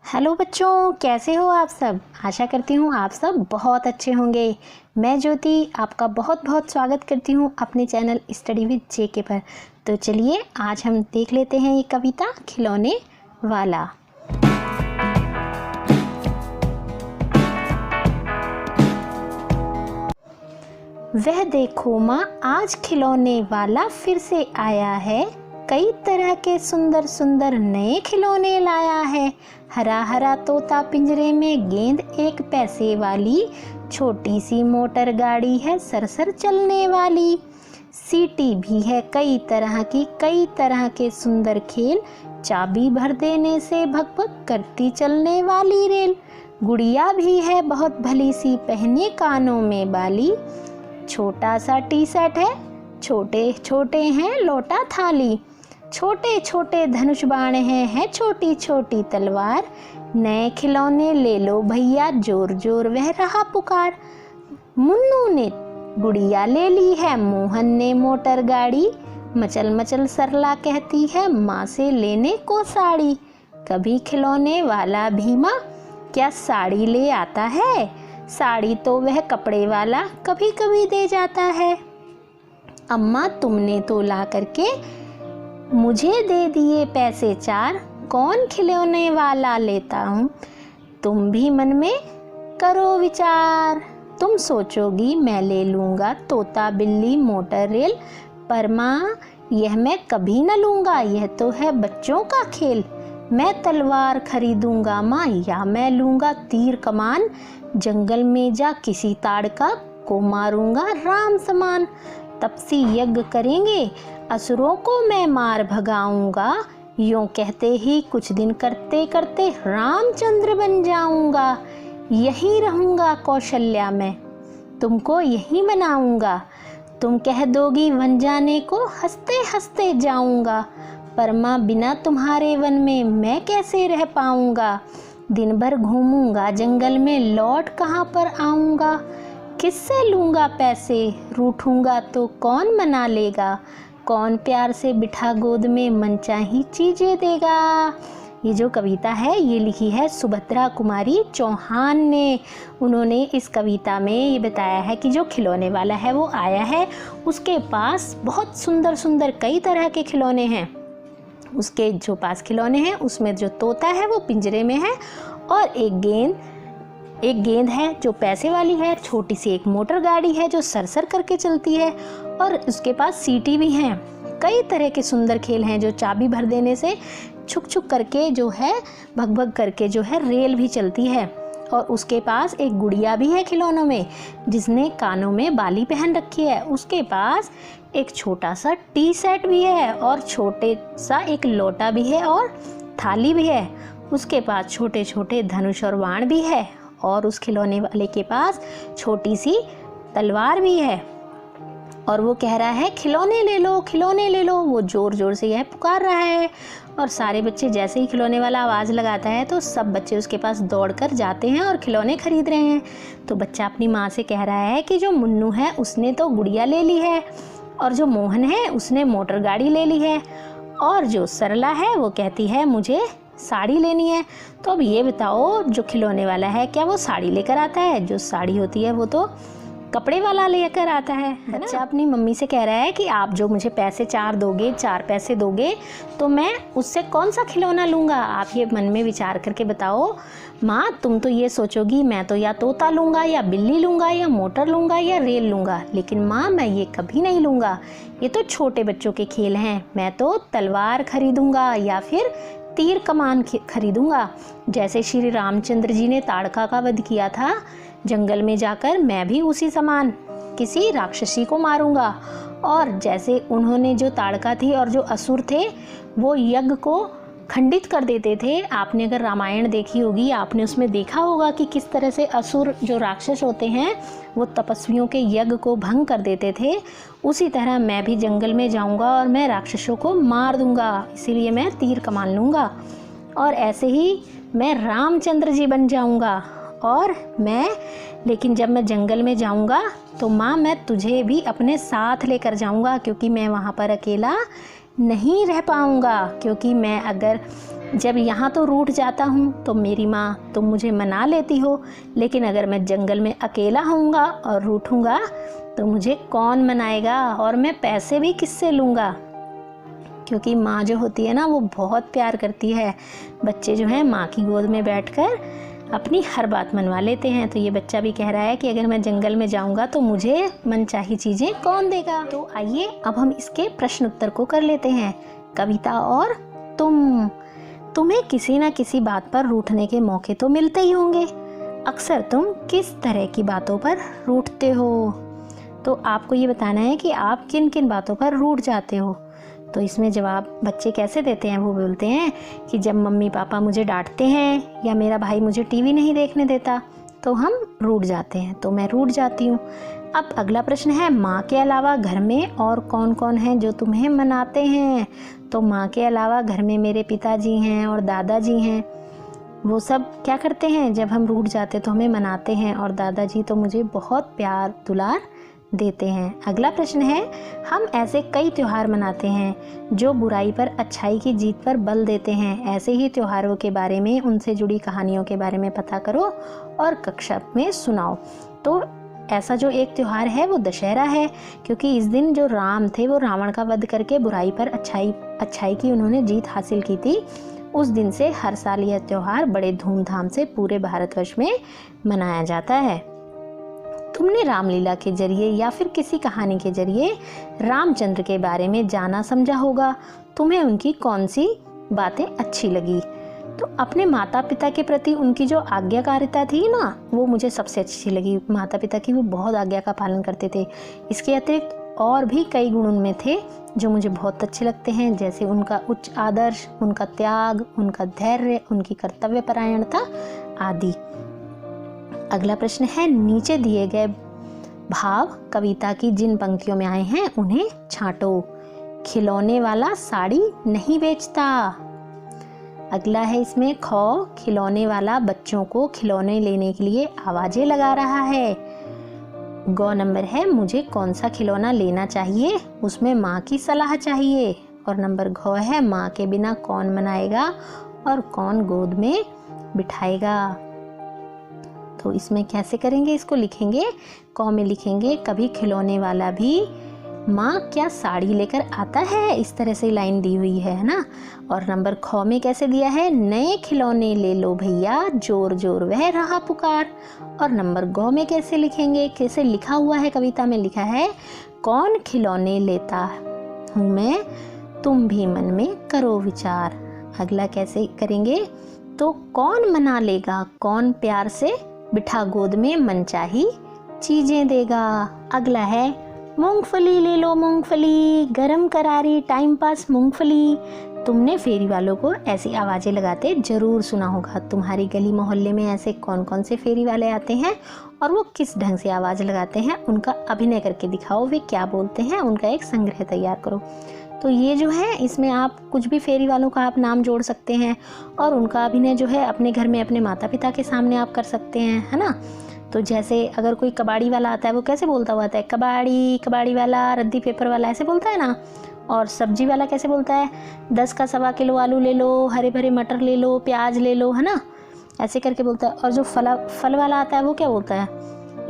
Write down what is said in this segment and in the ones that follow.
Hello बच्चों, कैसे हो आप सब। आशा करती हूँ आप सब बहुत अच्छे होंगे। मैं ज्योति आपका बहुत बहुत स्वागत करती हूँ अपने चैनल स्टडी विद जेके पर। तो चलिए आज हम देख लेते हैं ये कविता खिलौने वाला। वह देखो माँ, आज खिलौने वाला फिर से आया है। कई तरह के सुंदर सुंदर नए खिलौने लाया है। हरा हरा तोता पिंजरे में गेंद एक पैसे वाली। छोटी सी मोटर गाड़ी है सरसर चलने वाली। सीटी भी है कई तरह के सुंदर खेल। चाबी भर देने से भग भग करती चलने वाली रेल। गुड़िया भी है बहुत भली सी, पहने कानों में बाली। छोटा सा टी सेट है, छोटे छोटे हैं लोटा थाली। छोटे छोटे धनुष बाण है छोटी छोटी तलवार। नए खिलौने ले लो भैया, जोर जोर वह रहा पुकार। मुन्नू ने गुड़िया ले ली है, मोहन ने मोटर गाड़ी। मचल मचल सरला कहती है माँ से लेने को साड़ी। कभी खिलौने वाला भीमा क्या साड़ी ले आता है। साड़ी तो वह कपड़े वाला कभी कभी दे जाता है। अम्मा तुमने तो ला करके मुझे दे दिए पैसे चार। कौन खिलौने वाला लेता हूँ, तुम भी मन में करो विचार। तुम सोचोगी मैं ले लूँगा तोता बिल्ली मोटर रेल। पर माँ यह मैं कभी न लूँगा, यह तो है बच्चों का खेल। मैं तलवार खरीदूंगा माँ, या मैं लूँगा तीर कमान। जंगल में जा किसी ताड़का को मारूंगा राम समान। तपसी यज्ञ करेंगे असुरों को मैं मार भगाऊंगा। यूं कहते ही कुछ दिन करते करते रामचंद्र बन जाऊंगा। यहीं रहूंगा कौशल्या में, तुमको यहीं बनाऊंगा। तुम कह दोगी वन जाने को, हंसते हंसते जाऊंगा। पर माँ बिना तुम्हारे वन में मैं कैसे रह पाऊंगा। दिन भर घूमूंगा जंगल में, लौट कहाँ पर आऊंगा। किससे लूँगा पैसे, रूठूंगा तो कौन मना लेगा। कौन प्यार से बिठा गोद में मनचाही चीज़ें देगा। ये जो कविता है ये लिखी है सुभद्रा कुमारी चौहान ने। उन्होंने इस कविता में ये बताया है कि जो खिलौने वाला है वो आया है, उसके पास बहुत सुंदर सुंदर कई तरह के खिलौने हैं। उसके जो पास खिलौने हैं उसमें जो तोता है वो पिंजरे में है, और एक गेंद है जो पैसे वाली है। छोटी सी एक मोटर गाड़ी है जो सरसर करके चलती है, और उसके पास सीटी भी हैं। कई तरह के सुंदर खेल हैं जो चाबी भर देने से छुक छुक करके जो है भग भग करके जो है रेल भी चलती है। और उसके पास एक गुड़िया भी है खिलौनों में, जिसने कानों में बाली पहन रखी है। उसके पास एक छोटा सा टी सेट भी है, और छोटे सा एक लोटा भी है, और थाली भी है। उसके पास छोटे छोटे धनुष और बाण भी है, और उस खिलौने वाले के पास छोटी सी तलवार भी है। और वो कह रहा है खिलौने ले लो, खिलौने ले लो। वो जोर जोर से यह पुकार रहा है, और सारे बच्चे जैसे ही खिलौने वाला आवाज़ लगाता है तो सब बच्चे उसके पास दौड़कर जाते हैं और खिलौने खरीद रहे हैं। तो बच्चा अपनी माँ से कह रहा है कि जो मुन्नू है उसने तो गुड़िया ले ली है, और जो मोहन है उसने मोटर गाड़ी ले ली है, और जो सरला है वो कहती है मुझे साड़ी लेनी है। तो अब ये बताओ जो खिलौने वाला है क्या वो साड़ी लेकर आता है। जो साड़ी होती है वो तो कपड़े वाला लेकर आता है। बच्चा अपनी मम्मी से कह रहा है कि आप जो मुझे पैसे चार पैसे दोगे तो मैं उससे कौन सा खिलौना लूँगा। आप ये मन में विचार करके बताओ। माँ तुम तो ये सोचोगी मैं तो या तोता लूँगा, या बिल्ली लूँगा, या मोटर लूँगा, या रेल लूँगा। लेकिन माँ मैं ये कभी नहीं लूँगा, ये तो छोटे बच्चों के खेल हैं। मैं तो तलवार खरीदूँगा या फिर तीर कमान खरीदूँगा। जैसे श्री रामचंद्र जी ने ताड़का का वध किया था जंगल में जाकर, मैं भी उसी समान किसी राक्षसी को मारूंगा। और जैसे उन्होंने जो ताड़का थी और जो असुर थे वो यज्ञ को खंडित कर देते थे। आपने अगर रामायण देखी होगी, आपने उसमें देखा होगा कि किस तरह से असुर जो राक्षस होते हैं वो तपस्वियों के यज्ञ को भंग कर देते थे। उसी तरह मैं भी जंगल में जाऊंगा और मैं राक्षसों को मार दूंगा, इसीलिए मैं तीर कमान लूँगा। और ऐसे ही मैं रामचंद्र जी बन जाऊंगा। और लेकिन जब मैं जंगल में जाऊंगा तो माँ मैं तुझे भी अपने साथ लेकर जाऊंगा, क्योंकि मैं वहाँ पर अकेला नहीं रह पाऊंगा। क्योंकि मैं अगर जब यहाँ तो रूठ जाता हूँ तो मेरी माँ तुम मुझे मना लेती हो, लेकिन अगर मैं जंगल में अकेला होऊंगा और रूठूंगा तो मुझे कौन मनाएगा और मैं पैसे भी किससे लूँगा। क्योंकि माँ जो होती है ना वो बहुत प्यार करती है। बच्चे जो हैं माँ की गोद में बैठकर अपनी हर बात मनवा लेते हैं। तो ये बच्चा भी कह रहा है कि अगर मैं जंगल में जाऊंगा तो मुझे मनचाही चीज़ें कौन देगा। तो आइए अब हम इसके प्रश्न उत्तर को कर लेते हैं। कविता और तुम्हें किसी न किसी बात पर रूठने के मौके तो मिलते ही होंगे। अक्सर तुम किस तरह की बातों पर रूठते हो। तो आपको ये बताना है कि आप किन किन बातों पर रूठ जाते हो। तो इसमें जवाब बच्चे कैसे देते हैं, वो बोलते हैं कि जब मम्मी पापा मुझे डांटते हैं या मेरा भाई मुझे टीवी नहीं देखने देता तो हम रूठ जाते हैं, तो मैं रूठ जाती हूँ। अब अगला प्रश्न है, माँ के अलावा घर में और कौन कौन है जो तुम्हें मनाते हैं। तो माँ के अलावा घर में मेरे पिताजी हैं और दादाजी हैं। वो सब क्या करते हैं, जब हम रूठ जाते तो हमें मनाते हैं, और दादाजी तो मुझे बहुत प्यार दुलार देते हैं। अगला प्रश्न है, हम ऐसे कई त्योहार मनाते हैं जो बुराई पर अच्छाई की जीत पर बल देते हैं। ऐसे ही त्योहारों के बारे में, उनसे जुड़ी कहानियों के बारे में पता करो और कक्षा में सुनाओ। तो ऐसा जो एक त्योहार है वो दशहरा है, क्योंकि इस दिन जो राम थे वो रावण का वध करके बुराई पर अच्छाई की उन्होंने जीत हासिल की थी। उस दिन से हर साल यह त्योहार बड़े धूमधाम से पूरे भारतवर्ष में मनाया जाता है। तुमने रामलीला के जरिए या फिर किसी कहानी के जरिए रामचंद्र के बारे में जाना समझा होगा। तुम्हें उनकी कौन सी बातें अच्छी लगी। तो अपने माता पिता के प्रति उनकी जो आज्ञाकारिता थी ना, वो मुझे सबसे अच्छी लगी। माता पिता की वो बहुत आज्ञा का पालन करते थे। इसके अतिरिक्त और भी कई गुण उनमें थे जो मुझे बहुत अच्छे लगते हैं, जैसे उनका उच्च आदर्श, उनका त्याग, उनका धैर्य, उनकी कर्तव्य परायणता आदि। अगला प्रश्न है, नीचे दिए गए भाव कविता की जिन पंक्तियों में आए हैं उन्हें छांटो। खिलौने वाला साड़ी नहीं बेचता। अगला है इसमें खौ, खिलौने वाला बच्चों को खिलौने लेने के लिए आवाजें लगा रहा है। गौ नंबर है, मुझे कौन सा खिलौना लेना चाहिए, उसमें माँ की सलाह चाहिए। और नंबर घ है, माँ के बिना कौन मनाएगा और कौन गोद में बिठाएगा। तो इसमें कैसे करेंगे, इसको लिखेंगे। क में लिखेंगे, कभी खिलौने वाला भी माँ क्या साड़ी लेकर आता है, इस तरह से लाइन दी हुई है ना। और नंबर ख में कैसे दिया है, नए खिलौने ले लो भैया, जोर जोर वह रहा पुकार। और नंबर ग में कैसे लिखेंगे, कैसे लिखा हुआ है कविता में, लिखा है कौन खिलौने लेता हूँ मैं, तुम भी मन में करो विचार। अगला कैसे करेंगे, तो कौन मना लेगा, कौन प्यार से बिठा गोद में मनचाही चीजें देगा। अगला है, मूंगफली ले लो मूंगफली, गरम करारी टाइम पास मूंगफली। तुमने फेरी वालों को ऐसी आवाजें लगाते जरूर सुना होगा। तुम्हारी गली मोहल्ले में ऐसे कौन कौन से फेरी वाले आते हैं और वो किस ढंग से आवाज लगाते हैं, उनका अभिनय करके दिखाओ, वे क्या बोलते हैं, उनका एक संग्रह तैयार करो। तो ये जो है, इसमें आप कुछ भी फेरी वालों का आप नाम जोड़ सकते हैं और उनका अभिनय जो है अपने घर में अपने माता पिता के सामने आप कर सकते हैं, है ना। तो जैसे अगर कोई कबाड़ी वाला आता है, वो कैसे बोलता हुआ आता है, कबाड़ी कबाड़ी वाला, रद्दी पेपर वाला, ऐसे बोलता है ना। और सब्जी वाला कैसे बोलता है, 10 का 1.25 किलो आलू ले लो, हरे भरे मटर ले लो, प्याज ले लो, है ना, ऐसे करके बोलता है। और जो फल वाला आता है वो क्या बोलता है,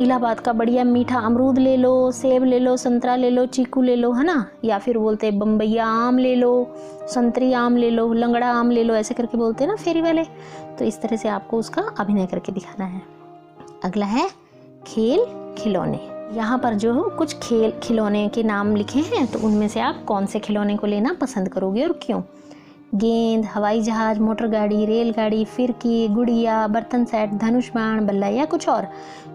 इलाहाबाद का बढ़िया मीठा अमरूद ले लो, सेब ले लो, संतरा ले लो, चीकू ले लो, है ना। या फिर बोलते हैं बम्बैया आम ले लो, संतरी आम ले लो, लंगड़ा आम ले लो, ऐसे करके बोलते हैं ना फेरी वाले। तो इस तरह से आपको उसका अभिनय करके दिखाना है। अगला है खेल खिलौने। यहाँ पर जो कुछ खेल खिलौने के नाम लिखे हैं, तो उनमें से आप कौन से खिलौने को लेना पसंद करोगे और क्यों। गेंद, हवाई जहाज, मोटर गाड़ी, रेलगाड़ी, फिरकी, गुड़िया, बर्तन सेट, धनुष बाण, बल्ला या कुछ और।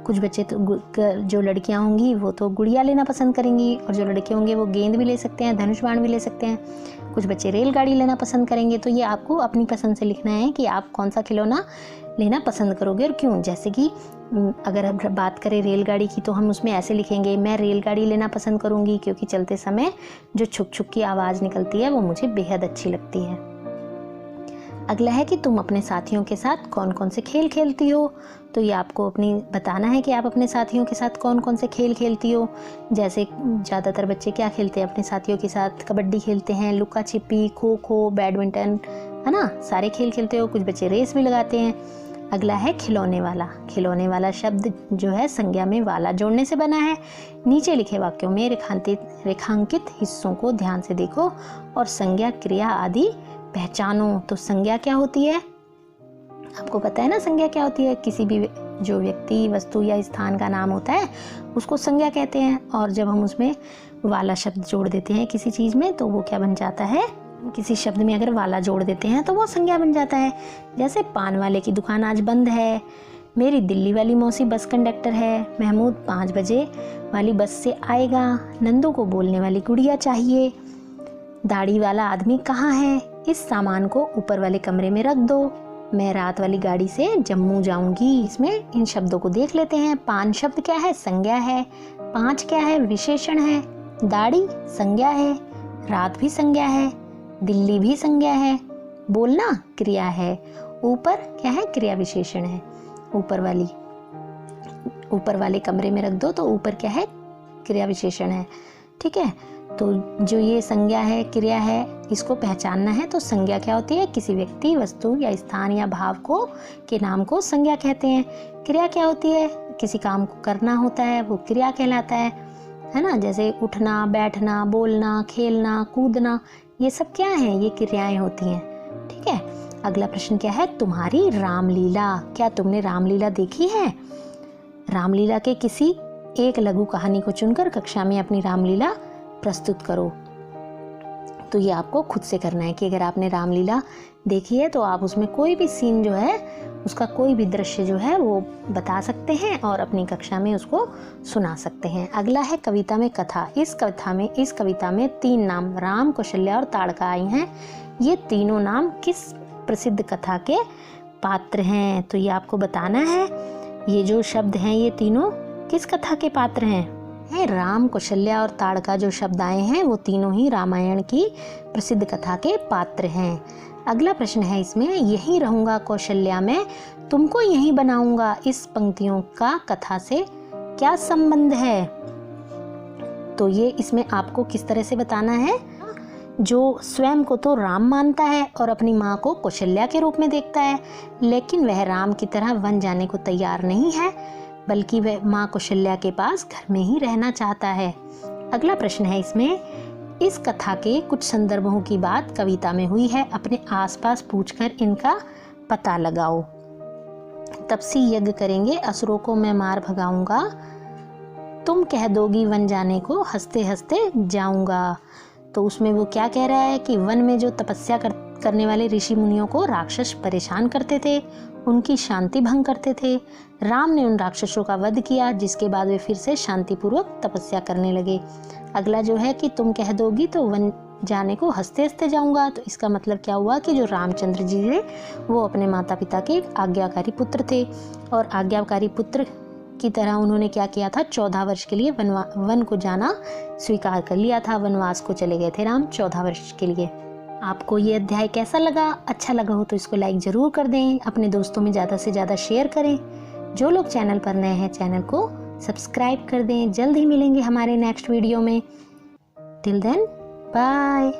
कुछ बच्चे तो जो लड़कियां होंगी वो तो गुड़िया लेना पसंद करेंगी, और जो लड़के होंगे वो गेंद भी ले सकते हैं, धनुष बाण भी ले सकते हैं। कुछ बच्चे रेलगाड़ी लेना पसंद करेंगे। तो ये आपको अपनी पसंद से लिखना है कि आप कौन सा खिलौना लेना पसंद करोगे और क्यों। जैसे कि अगर हम बात करें रेलगाड़ी की, तो हम उसमें ऐसे लिखेंगे, मैं रेलगाड़ी लेना पसंद करूँगी क्योंकि चलते समय जो छुक छुक की आवाज़ निकलती है वो मुझे बेहद अच्छी लगती है। अगला है कि तुम अपने साथियों के साथ कौन कौन से खेल खेलती हो। तो ये आपको अपनी बताना है कि आप अपने साथियों के साथ कौन कौन से खेल खेलती हो। जैसे ज़्यादातर बच्चे क्या खेलते हैं अपने साथियों के साथ, कबड्डी खेलते हैं, लुका छिपी, खो खो, बैडमिंटन, है ना। सारे खेल खेलते हो, कुछ बच्चे रेस भी लगाते हैं। अगला है खिलौने वाला। खिलौने वाला शब्द जो है संज्ञा में वाला जोड़ने से बना है। नीचे लिखे वाक्यों में रेखांकित हिस्सों को ध्यान से देखो और संज्ञा, क्रिया आदि पहचानो। तो संज्ञा क्या होती है, आपको पता है ना संज्ञा क्या होती है। किसी भी जो व्यक्ति, वस्तु या स्थान का नाम होता है उसको संज्ञा कहते हैं। और जब हम उसमें वाला शब्द जोड़ देते हैं किसी चीज़ में तो वो क्या बन जाता है, किसी शब्द में अगर वाला जोड़ देते हैं तो वो संज्ञा बन जाता है। जैसे पान वाले की दुकान आज बंद है, मेरी दिल्ली वाली मौसी बस कंडक्टर है, महमूद 5 बजे वाली बस से आएगा, नंदू को बोलने वाली गुड़िया चाहिए, दाढ़ी वाला आदमी कहाँ है, इस सामान को ऊपर वाले कमरे में रख दो, मैं रात वाली गाड़ी से जम्मू जाऊंगी। इसमें इन शब्दों को देख लेते हैं। पान शब्द क्या है, संज्ञा है। 5 क्या है, विशेषण है। दाढ़ी संज्ञा है, रात भी संज्ञा है, दिल्ली भी संज्ञा है, बोलना क्रिया है, ऊपर क्या है, क्रिया विशेषण है। ऊपर वाले कमरे में रख दो तो ऊपर क्या है, क्रिया विशेषण है। ठीक है, तो जो ये संज्ञा है, क्रिया है, इसको पहचानना है। तो संज्ञा क्या होती है, किसी व्यक्ति, वस्तु या स्थान या भाव को के नाम को संज्ञा कहते हैं। क्रिया क्या होती है, किसी काम को करना होता है वो क्रिया कहलाता है ना। जैसे उठना, बैठना, बोलना, खेलना, कूदना, ये सब क्या है, ये क्रियाएं होती हैं। ठीक है, अगला प्रश्न क्या है, तुम्हारी रामलीला। क्या तुमने रामलीला देखी है। रामलीला के किसी एक लघु कहानी को चुनकर कक्षा में अपनी रामलीला प्रस्तुत करो। तो ये आपको खुद से करना है कि अगर आपने रामलीला देखी है तो आप उसमें कोई भी सीन जो है, उसका कोई भी दृश्य जो है वो बता सकते हैं और अपनी कक्षा में उसको सुना सकते हैं। अगला है कविता में कथा। इस कविता में 3 नाम राम, कौशल्या और ताड़का आई हैं। ये तीनों नाम किस प्रसिद्ध कथा के पात्र हैं, तो ये आपको बताना है। ये जो शब्द हैं ये तीनों किस कथा के पात्र हैं। राम, कौशल्या और ताड़का जो शब्द आए हैं वो तीनों ही रामायण की प्रसिद्ध कथा के पात्र हैं। अगला प्रश्न है इसमें, यहीं रहूंगा कौशल्या में, तुमको यहीं बनाऊंगा, इस पंक्तियों का कथा से क्या संबंध है। तो ये इसमें आपको किस तरह से बताना है। जो स्वयं को तो राम मानता है और अपनी माँ को कौशल्या के रूप में देखता है, लेकिन वह राम की तरह वन जाने को तैयार नहीं है, बल्कि वह माँ कौशल्या के पास घर में ही रहना चाहता है। अगला प्रश्न है इसमें, इस कथा के कुछ संदर्भों की बात कविता में हुई है, अपने आसपास पूछकर इनका पता लगाओ। तपसी यज्ञ करेंगे, असुरों को मैं मार भगाऊंगा, तुम कह दोगी वन जाने को, हंसते हंसते जाऊंगा। तो उसमें वो क्या कह रहा है कि वन में जो तपस्या करने वाले ऋषि मुनियों को राक्षस परेशान करते थे, उनकी शांति भंग करते थे। राम ने उन राक्षसों का वध किया, जिसके बाद वे फिर से शांतिपूर्वक तपस्या करने लगे। अगला जो है कि तुम कह दोगी तो वन जाने को हंसते हंसते जाऊंगा। तो इसका मतलब क्या हुआ कि जो रामचंद्र जी थे वो अपने माता पिता के आज्ञाकारी पुत्र थे, और आज्ञाकारी पुत्र की तरह उन्होंने क्या किया था, 14 वर्ष के लिए वन को जाना स्वीकार कर लिया था। वनवास को चले गए थे राम 14 वर्ष के लिए। आपको ये अध्याय कैसा लगा? अच्छा लगा हो तो इसको लाइक ज़रूर कर दें, अपने दोस्तों में ज़्यादा से ज़्यादा शेयर करें। जो लोग चैनल पर नए हैं चैनल को सब्सक्राइब कर दें। जल्द ही मिलेंगे हमारे नेक्स्ट वीडियो में। Till then bye.